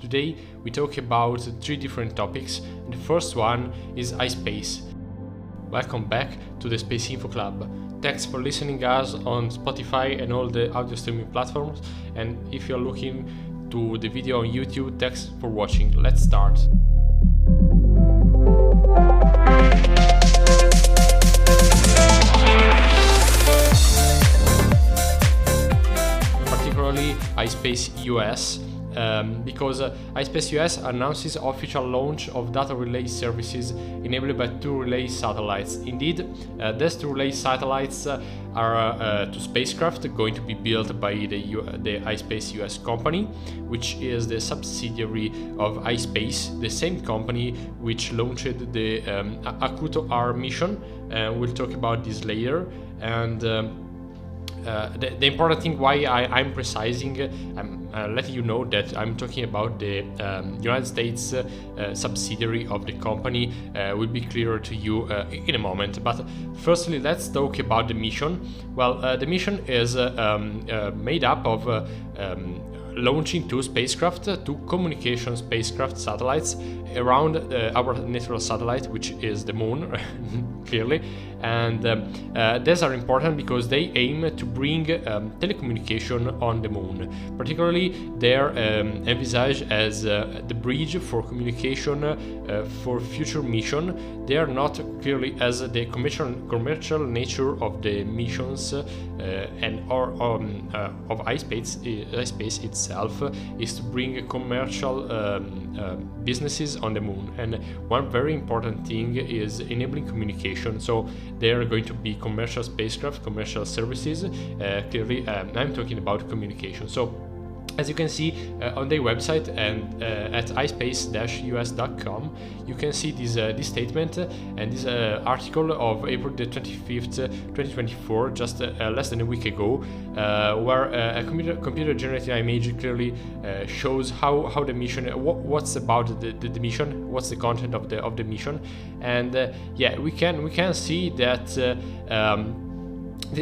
Today we talk about 3 different topics, and the first one is iSpace. Welcome back to the SpaceInfo Club. Thanks for listening us on Spotify and all the audio streaming platforms, and if you're looking to the video on YouTube, thanks for watching. Let's start. Particularly iSpace US, because iSpace US announces official launch of data relay services enabled by 2 relay satellites. Indeed, these 2 relay satellites are 2 spacecraft going to be built by the iSpace US company, which is the subsidiary of iSpace, the same company which launched the Akuto R mission. We'll talk about this later. And the important thing why I'm precising, I'm letting you know that I'm talking about the United States subsidiary of the company, will be clearer to you in a moment. But firstly, let's talk about the mission. Well, the mission is made up of launching 2 spacecraft, 2 communication spacecraft satellites around our natural satellite, which is the moon, clearly. And these are important because they aim to bring telecommunication on the moon. Particularly, they're envisaged as the bridge for communication for future mission. They are not clearly as the commercial nature of the missions and of iSpace itself is to bring commercial businesses on the moon. And one very important thing is enabling communication. So there are going to be commercial spacecraft, commercial services. Clearly, I'm talking about communication. So as you can see on their website and at ispace-us.com, you can see this statement and this article of April the 25th, 2024, just less than a week ago, where a computer-generated image clearly shows how the mission, what's about the mission, what's the content of the mission, and yeah, we can see that.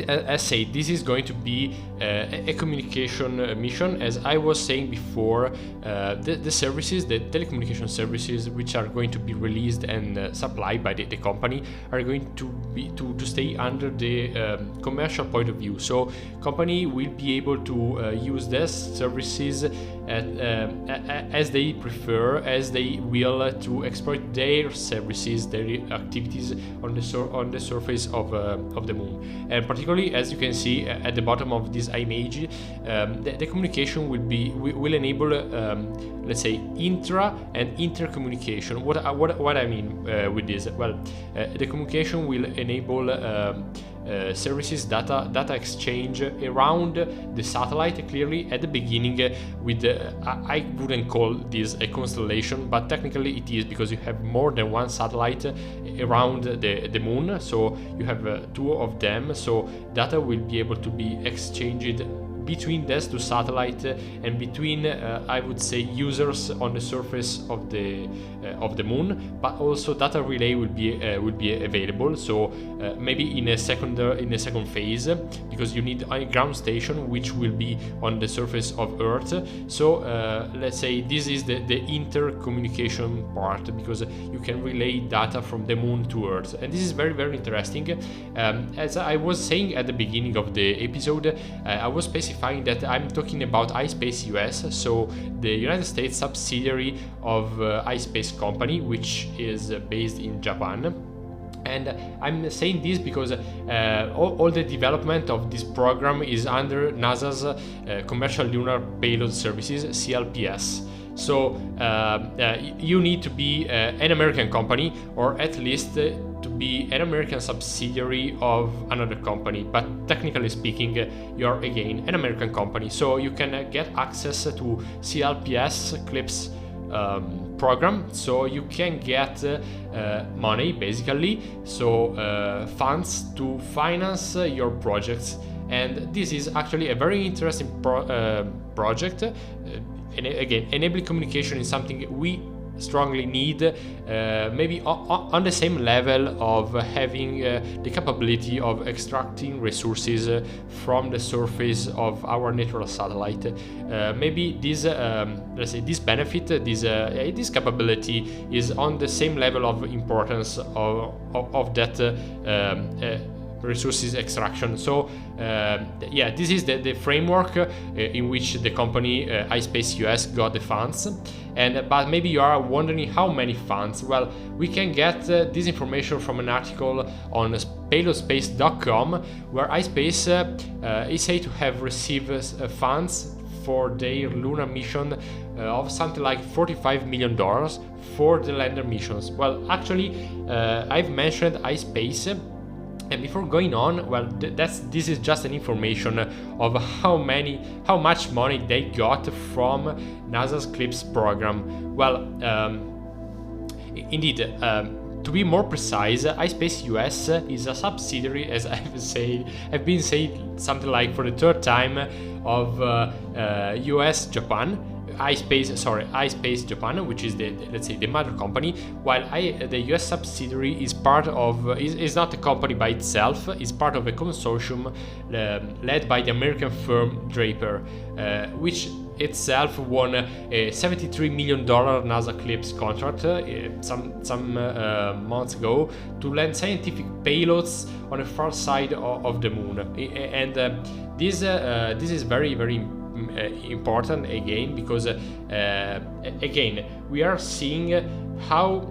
As said, this is going to be a communication mission. As I was saying before, the services, the telecommunication services, which are going to be released and supplied by the company, are going to be to stay under the commercial point of view. So, company will be able to use these services as they prefer, as they will, to exploit their services, their activities on the surface of the moon. And particularly, as you can see at the bottom of this image, the communication will enable, let's say, intra and intercommunication. What I mean with this? Well, the communication will enable services, data exchange around the satellite. Clearly, at the beginning, with I wouldn't call this a constellation, but technically it is, because you have more than one satellite around the moon. So you have 2 of them. So data will be able to be exchanged between these 2 satellites and between I would say users on the surface of the moon, but also data relay will be available. So maybe in a second phase, because you need a ground station which will be on the surface of Earth. So let's say this is the intercommunication part, because you can relay data from the moon to Earth, and this is very, very interesting. As I was saying at the beginning of the episode, I was specifying that I'm talking about iSpace US, so the United States subsidiary of iSpace company, which is based in Japan. And I'm saying this because all the development of this program is under NASA's Commercial Lunar Payload Services, CLPS. So you need to be an American company, or at least to be an American subsidiary of another company. But technically speaking, you're again an American company. So you can get access to CLPS CLIPS program. So you can get money, basically. So funds to finance your projects. And this is actually a very interesting project. And again, enabling communication is something we strongly need, maybe on the same level of having the capability of extracting resources from the surface of our natural satellite. Maybe this, let's say, this benefit, this capability is on the same level of importance of that resources extraction. So yeah, this is the framework in which the company iSpace US got the funds. And but maybe you are wondering how many funds. Well, we can get this information from an article on payloadspace.com, where iSpace is said to have received funds for their lunar mission of something like $45 million for the lander missions. Well, actually, I've mentioned iSpace. And before going on, well, this is just an information of how much money they got from NASA's CLIPS program. Well, indeed, to be more precise, iSpace US is a subsidiary, as I've been saying something like for the third time, of US Japan. iSpace Japan, which is let's say the mother company, while the US subsidiary is part of is not a company by itself. It's part of a consortium led by the American firm Draper, which itself won a $73 million NASA CLIPS contract some months ago to land scientific payloads on the far side of the moon. And this is very, very important again, because again we are seeing how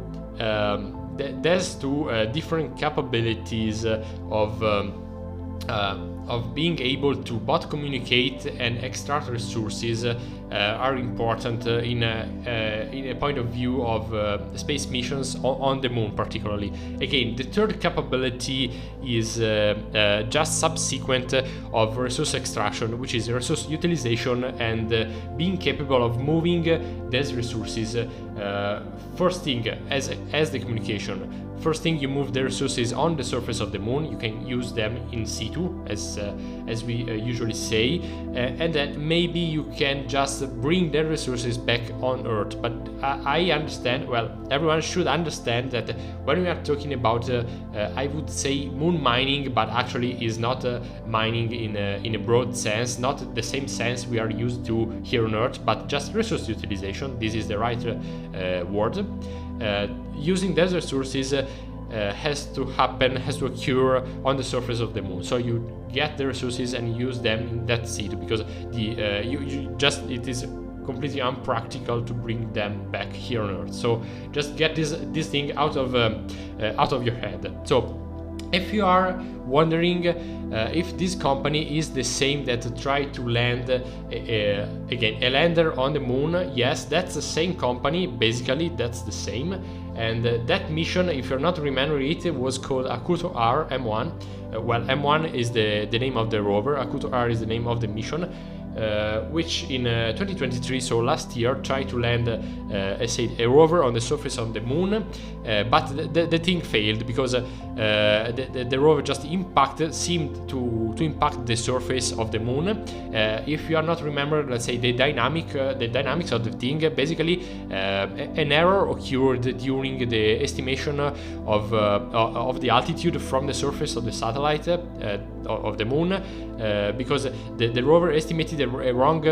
there's two different capabilities of being able to both communicate and extract resources are important in a point of view of space missions on the moon particularly. Again, the third capability is just subsequent of resource extraction, which is resource utilization and being capable of moving these resources. First thing, as the communication. First thing, you move the resources on the surface of the moon. You can use them in situ, as we usually say, and then maybe you can just bring the resources back on Earth. But I understand, well, everyone should understand that when we are talking about, I would say moon mining, but actually is not mining in a broad sense, not the same sense we are used to here on Earth, but just resource utilization. This is the right word. Using those resources has to occur on the surface of the moon. So you get the resources and use them in that situ, because it is completely unpractical to bring them back here on Earth. So just get this thing out of your head. So if you are wondering if this company is the same that tried to land again a lander on the moon, yes, that's the same company. Basically, that's the same. And that mission, if you're not remembering it, was called Akuto R M1. Well, M1 is the name of the rover. Akuto R is the name of the mission, which in 2023, so last year, tried to land a rover on the surface of the moon, but the thing failed because the rover just seemed to impact the surface of the moon. If you are not remember, let's say the dynamics of the thing, basically an error occurred during the estimation of the altitude from the surface of the satellite of the moon, because the rover estimated a wrong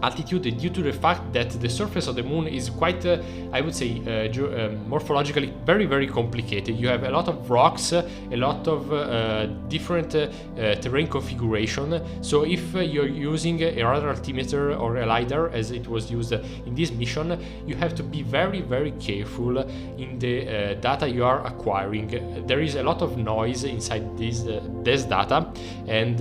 altitude due to the fact that the surface of the moon is quite, I would say, morphologically very, very complicated. You have a lot of rocks, a lot of different terrain configuration. So if you're using a radar altimeter or a LiDAR, as it was used in this mission, you have to be very, very careful in the data you are acquiring. There is a lot of noise inside this data, and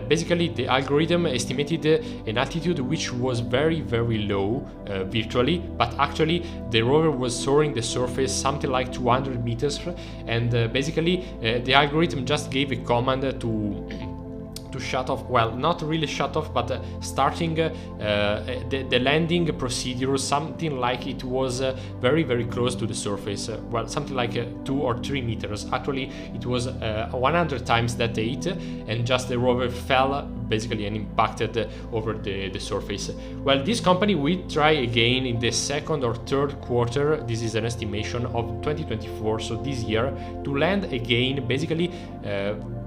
basically the algorithm estimated an altitude which was very, very low virtually, but actually the rover was soaring the surface something like 200 meters, and basically the algorithm just gave a command to shut off, well, not really shut off, but starting the landing procedure, something like it was very, very close to the surface, well, something like 2 or 3 meters. Actually, it was 100 times that date, and just the rover fell basically and impacted over the surface. Well, this company will try again in the second or third quarter, this is an estimation of 2024, so this year, to land again basically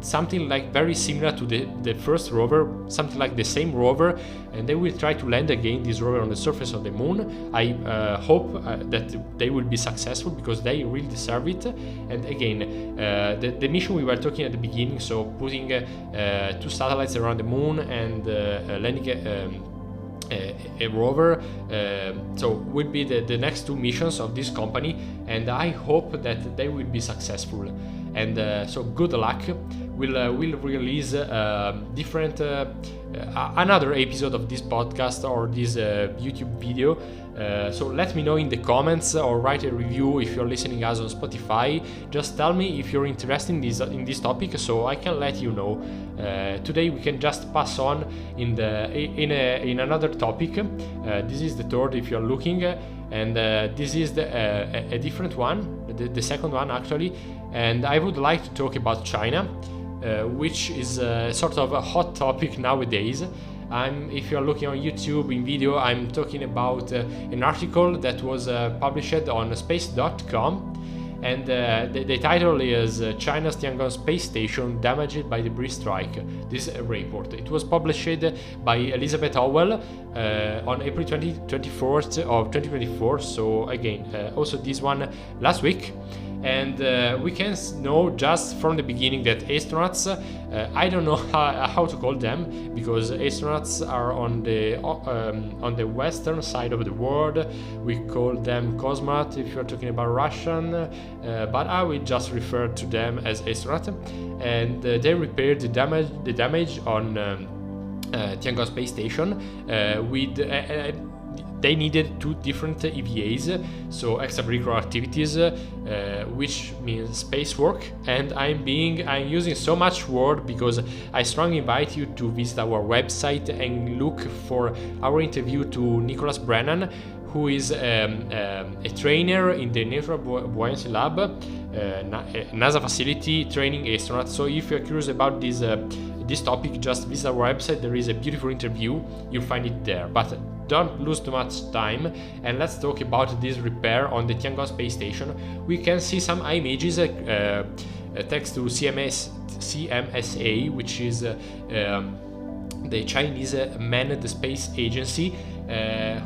something like very similar to the first rover, something like the same rover, and they will try to land again this rover on the surface of the moon. I hope that they will be successful, because they really deserve it. And again, the mission we were talking at the beginning, so putting 2 satellites around the moon and landing a rover, so will be the next 2 missions of this company, and I hope that they will be successful. And so good luck. We'll release different another episode of this podcast or this YouTube video. So let me know in the comments, or write a review if you're listening us on Spotify. Just tell me if you're interested in this topic, so I can let you know. Today we can just pass on in another topic. This is the third if you're looking, and this is a different one, the second one actually. And I would like to talk about China, which is sort of a hot topic nowadays. If you're looking on YouTube in video, I'm talking about an article that was published on space.com, and the title is China's Tiangong space station damaged by debris strike. This report, it was published by Elizabeth Howell on April 24th of 2024, so again also this one last week. And we can know just from the beginning that astronauts, I don't know how to call them, because astronauts are on the western side of the world. We call them cosmonaut if you're talking about Russian, but I will just refer to them as astronaut. And they repaired the damage on Tiangong space station with they needed 2 different EVAs, so extracurricular activities, which means space work. And I'm using so much word because I strongly invite you to visit our website and look for our interview to Nicholas Brennan, who is a trainer in the Neutral Buoyancy Lab, NASA facility, training astronauts. So if you're curious about this topic, just visit our website. There is a beautiful interview, you'll find it there. But don't lose too much time, and let's talk about this repair on the Tiangong space station. We can see some images thanks to CMSA, which is the Chinese manned space agency,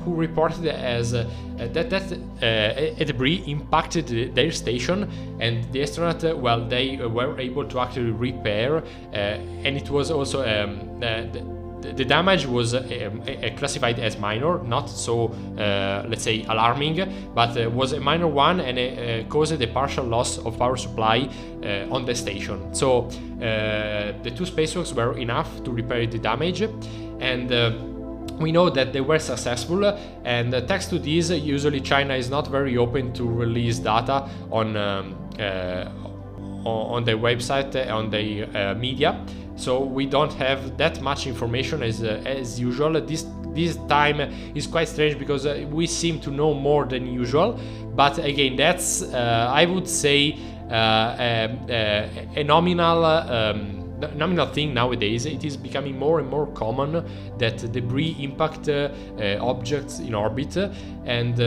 who reported as that a debris impacted their station, and the astronaut, well, they were able to actually repair, and it was also the damage was classified as minor, not so let's say alarming, but was a minor one, and caused a partial loss of power supply on the station. So the 2 spacewalks were enough to repair the damage, and we know that they were successful. And thanks to this, usually China is not very open to release data on their website, on their media. So we don't have that much information as usual. This time is quite strange because we seem to know more than usual. But again, that's I would say a nominal thing nowadays. It is becoming more and more common that debris impact objects in orbit, and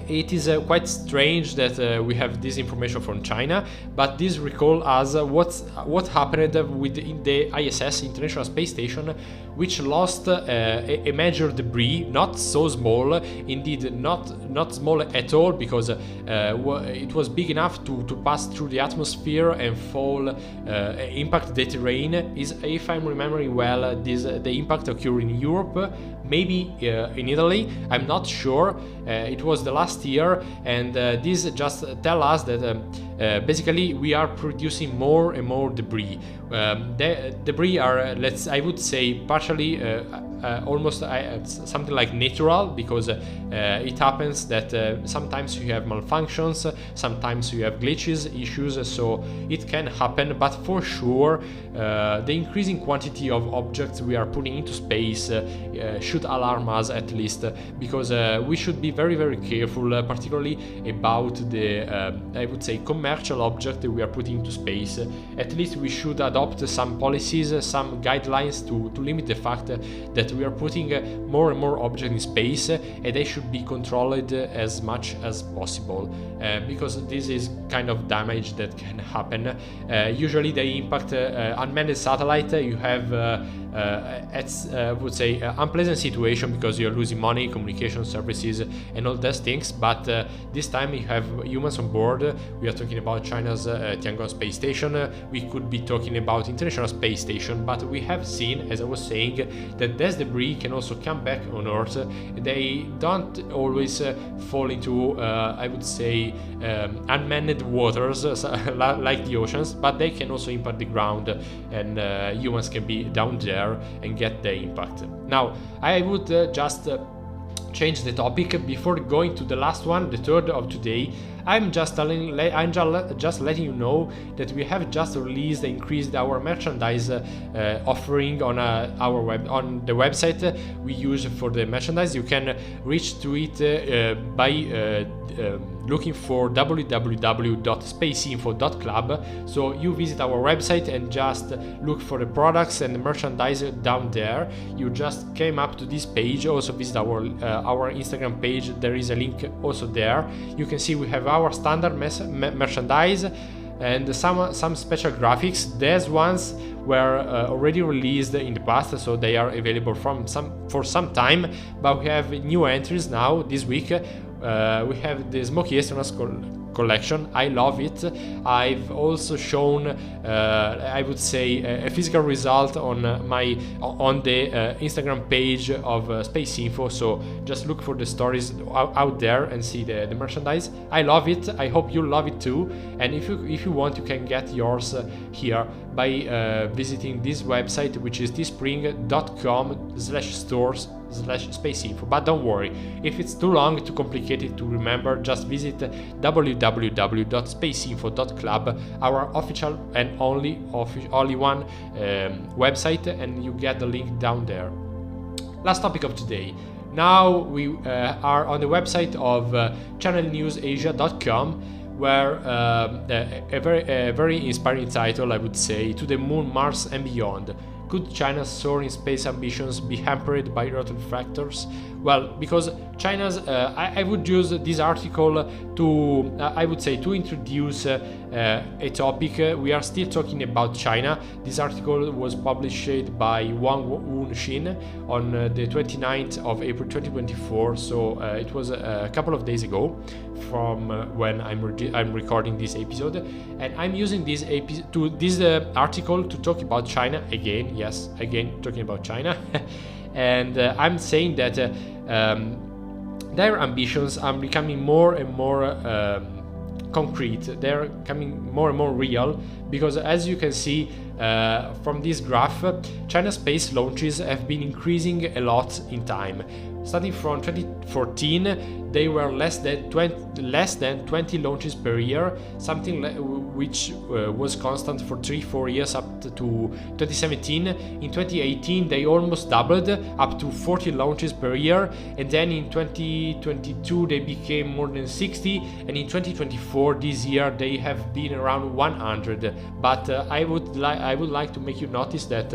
it is quite strange that we have this information from China, but this recalls us what happened with the ISS, International Space Station, which lost a major debris, not so small, indeed not small at all, because it was big enough to pass through the atmosphere and fall, impact the terrain. If I'm remembering well, the impact occurred in Europe, maybe in Italy, I'm not sure. It was the last year, and this just tell us that basically we are producing more and more debris. The debris are, I would say, partially almost something like natural, because it happens that sometimes you have malfunctions, sometimes you have glitches, issues, so it can happen. But for sure, the increasing quantity of objects we are putting into space should alarm us, at least, because we should be very, very careful, particularly about the I would say commercial object that we are putting into space. At least we should adopt some policies, some guidelines to limit the fact that we are putting more and more objects in space, and they should be controlled as much as possible, because this is kind of damage that can happen. Usually they impact unmanned satellite. You have would say unpleasant situation, because you're losing money, communication services, and all those things. But this time you have humans on board. We are talking about China's Tiangong space station. We could be talking about International Space Station. But we have seen, as I was saying, that this debris can also come back on Earth. They don't always fall into I would say unmanned waters like the oceans, but they can also impact the ground, and humans can be down there and get the impact. Now I would just change the topic before going to the last one, the third of today. I'm just letting you know that we have just released and increased our merchandise offering on our on the website we use for the merchandise. You can reach to it by looking for www.spaceinfo.club. So you visit our website and just look for the products and the merchandise down there. You just came up to this page. Also visit our Instagram page. There is a link also there. You can see we have our standard merchandise and some special graphics. These ones were already released in the past, so they are available for some time, but we have new entries now this week. We have the Smoky Astronauts collection. I love it. I've also shown I would say a physical result on the Instagram page of SpaceInfo, so just look for the stories out there and see the merchandise. I love it. I hope you love it too, and if you want, you can get yours here by visiting this website, which is teespring.com/stores/SpaceInfo. But don't worry, if it's too long, too complicated to remember, just visit www.spaceinfo.club, our official and only one website, and you get the link down there. Last topic of today. Now we are on the website of channelnewsasia.com, where a very inspiring title, I would say, "To the Moon, Mars and Beyond. Could China's soaring space ambitions be hampered by Earth factors?" Well, because China's, I would use this article to, I would say, to introduce a topic. We are still talking about China. This article was published by Wang Wunshin on the 29th of April 2024, so it was a couple of days ago from when I'm recording this episode, and I'm using this article to talk about China again. Yes, again talking about China. And I'm saying that their ambitions are becoming more and more concrete. They're becoming more and more real, because as you can see from this graph, China's space launches have been increasing a lot in time. Starting from 2014, they were less than 20 launches per year, something which was constant for 3-4 years up to 2017. In 2018, they almost doubled, up to 40 launches per year, and then in 2022 they became more than 60, and in 2024, this year, they have been around 100. But I would like to make you notice that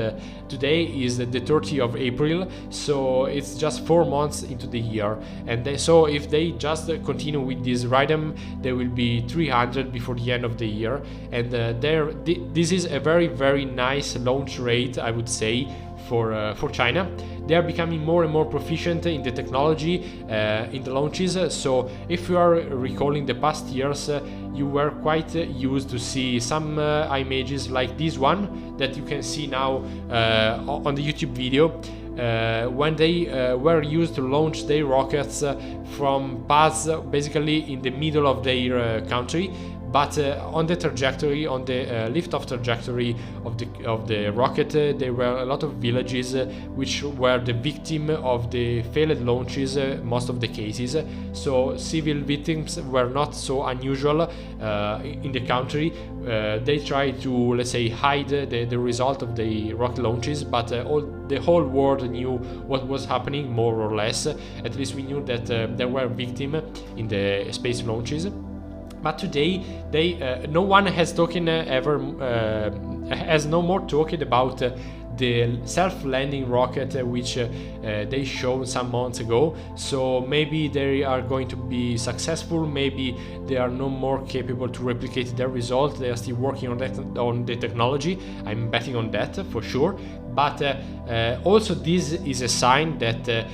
today is the 30th of April, so it's just 4 months into the year, and so if they just continue with this rhythm, there will be 300 before the end of the year, and this is a very, very nice launch rate, I would say, for China. They are becoming more and more proficient in the technology, in the launches. So if you are recalling the past years, you were quite used to see some images like this one that you can see now on the YouTube video, when they were used to launch their rockets from paths basically in the middle of their country. but on the trajectory, on the lift-off trajectory of the rocket, there were a lot of villages which were the victim of the failed launches, most of the cases. So civil victims were not so unusual in the country. They tried to, let's say, hide the result of the rocket launches, but the whole world knew what was happening, more or less. At least we knew that there were victims in the space launches. But today, no one has has no more talking about the self-landing rocket which they showed some months ago. So maybe they are going to be successful, maybe they are no more capable to replicate their result. They are still working on the technology. I'm betting on that for sure. But also this is a sign that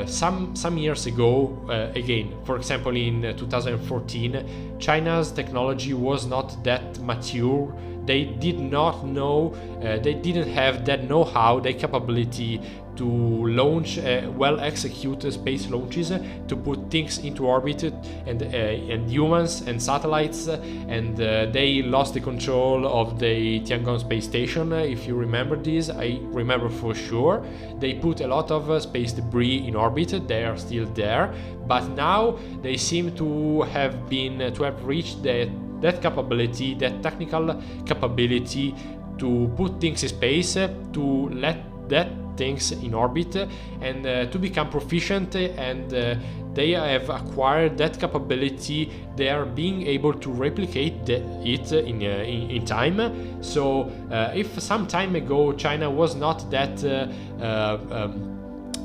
some years ago, again, for example in 2014, China's technology was not that mature. They did not know, they didn't have that know-how, the capability to launch well-executed space launches, to put things into orbit and humans and satellites, and they lost the control of the Tiangong space station. If you remember this, I remember for sure. They put a lot of space debris in orbit. They are still there, but now they seem to have reached that capability, that technical capability to put things in space, to let that things in orbit, and to become proficient, and they have acquired that capability. They are being able to replicate it in time. So if some time ago China was not that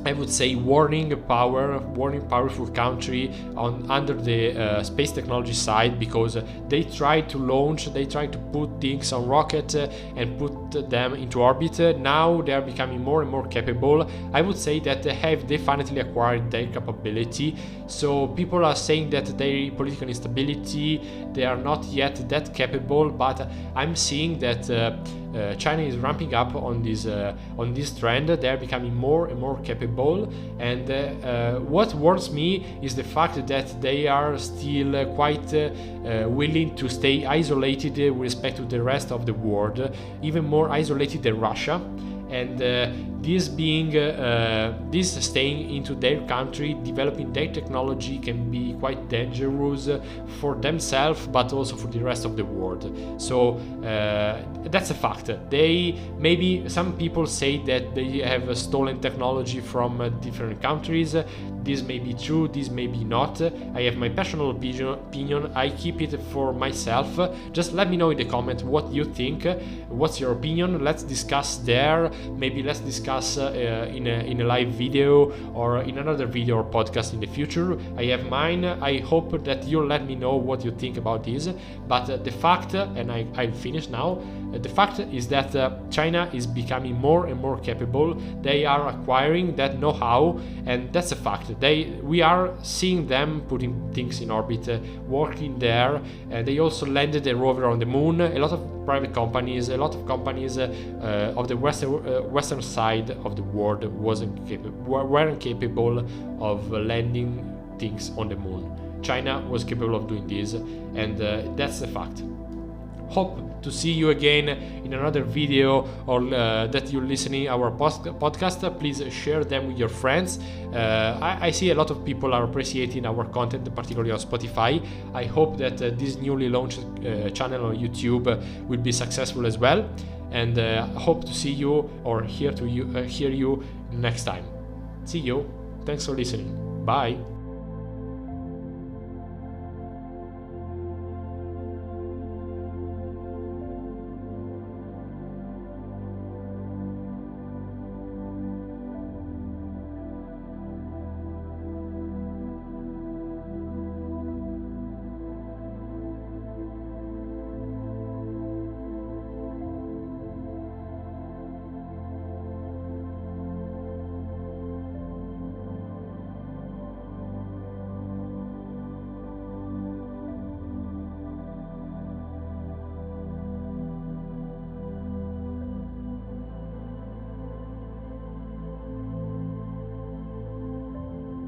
I would say warning powerful country under the space technology side, because they tried to launch, they tried to put things on rocket and put them into orbit. Now they are becoming more and more capable. I would say that they have definitely acquired their capability. So people are saying that their political instability, they are not yet that capable, but I'm seeing that China is ramping up on this trend. They are becoming more and more capable, and what worries me is the fact that they are still quite willing to stay isolated with respect to the rest of the world, even more isolated than Russia. And this staying into their country, developing their technology, can be quite dangerous for themselves, but also for the rest of the world. So that's a fact. Maybe some people say that they have stolen technology from different countries. This may be true, this may be not. I have my personal opinion. I keep it for myself. Just let me know in the comment what you think. What's your opinion? Let's discuss there. Maybe let's discuss in a live video or in another video or podcast in the future. I have mine. I hope that you'll let me know what you think about this. But the fact, and I'll finish now, the fact is that China is becoming more and more capable. They are acquiring that know-how, and that's a fact. We are seeing them putting things in orbit, working there. They also landed a rover on the moon. A lot of private companies, of the western side of the world weren't capable of landing things on the moon. China was capable of doing this, and that's a fact. Hope to see you again in another video, or that you're listening our podcast. Please share them with your friends. I see a lot of people are appreciating our content, particularly on Spotify. I hope that this newly launched channel on YouTube will be successful as well, and hope to see you or hear you next time. See you. Thanks for listening. Bye.